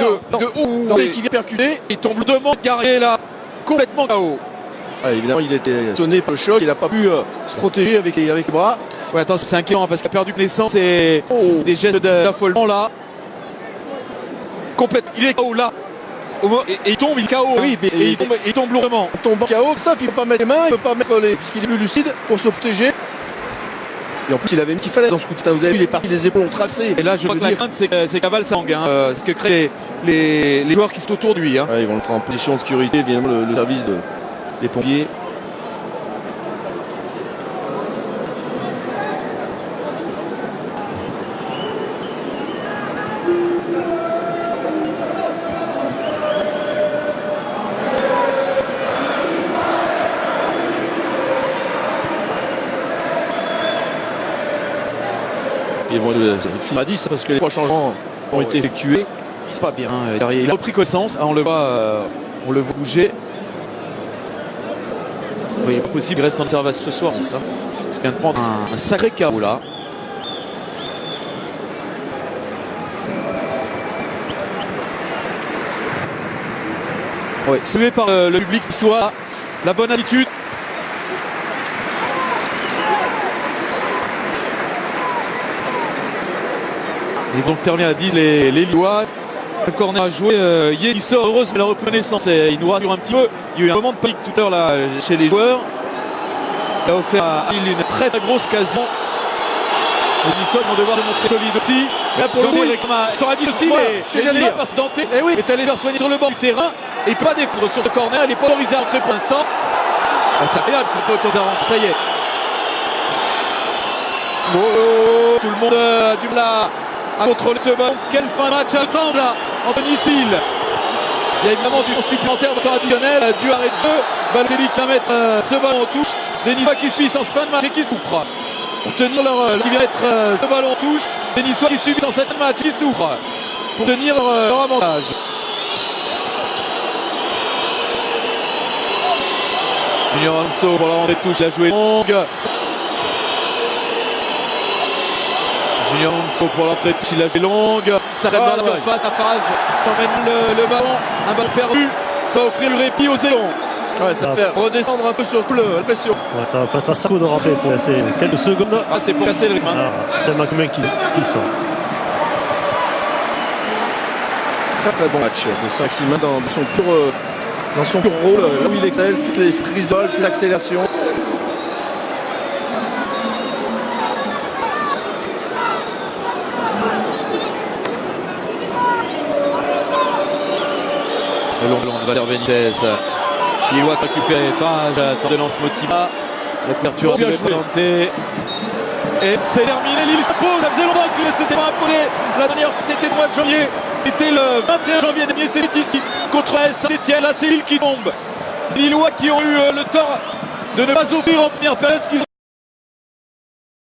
de haut qui vient percuter. Il tombe devant Garrier là, complètement KO. Ah, évidemment, il était sonné par le choc, il n'a pas pu se protéger avec les bras. Ouais, attention, c'est inquiétant parce qu'il a perdu connaissance et des gestes d'affolement là. Complètement, il est KO là. Et il tombe, il est KO. Oui, mais il tombe lourdement. Il tombe KO, Staff, il ne peut pas mettre les mains, il ne peut pas mettre puisqu'il est plus lucide pour se protéger. Et en plus, il avait mis qu'il fallait dans ce coup de tête. Vous avez vu, les épaules ont tracé. Et là, je crois que la crainte, c'est Cabal Sang, ce que créent les joueurs qui sont autour de lui. Hein. Ouais, ils vont le prendre en position de sécurité, évidemment, le service des pompiers. Ils vont le finir à 10 parce que les 3 changements ont été effectués. Pas bien. Il a repris connaissance. On le voit bouger. Oui, il est possible qu'il reste en observation ce soir. Ça. Il vient de prendre un sacré KO là. Ouais, salué par le public, soit la bonne attitude. Ils vont terminer à 10 les Lillois. Le corner à jouer. Il sort heureusement de la reconnaissance. Il nous rassure un petit peu. Il y a eu un moment de panique tout à l'heure là chez les joueurs. Il a offert à Lille une très très grosse occasion. Les Niçois vont devoir se montrer solides aussi. Là pour le coup, il sera dit aussi les Lillois parce que Dante est allé faire soigner sur le banc du terrain et pas défendre sur ce corner. Il n'est pas autorisé à entrer pour l'instant. C'est agréable qu'il n'est pas autorisé à rentrer. Ça y est. Tout le monde a du mal à contrôler ce ballon. Quelle fin de match à attendre là entre Nice. Il y a évidemment du temps supplémentaire de temps additionnel, du arrêt de jeu. Balotelli qui va mettre ce ballon en touche. Des Niçois qui subissent en fin de match et qui souffrent. Pour tenir qui vient mettre ce ballon en touche. Des Niçois qui subissent en cette match, qui souffrent. Pour tenir leur avantage. Junior Alonso pour la rentrée de touche, il a joué longue. Junior Alonso pour l'entrée de touche, il a joué longue. Ça reste dans la surface, Farage emmène le ballon. Un ballon perdu, ça va offrir le répit aux Zéons. Ouais, ça fait redescendre un peu sur la pression. Ouais, ça va pas être un sac de rentrer pour laisser quelques secondes. Ah, c'est pour casser le rythme. C'est Maximin qui sort. Très très bon match de Saint-Maximin dans son pur rôle, là où il excelle, toutes les crises de balle, ses accélérations. Le long de Valère Benitez. Lillois récupéré Page, temps de lancer Motiva. La couverture de Dante. Et c'est terminé, Lille s'impose. Ça faisait longtemps que c'était pas imposé. La dernière fois c'était le mois de janvier. C'était le 21 janvier dernier, c'est ici contre Saint-Etienne. Là c'est Lille qui tombe. Les Lillois qui ont eu le tort de ne pas offrir en première période ce qu'ils ont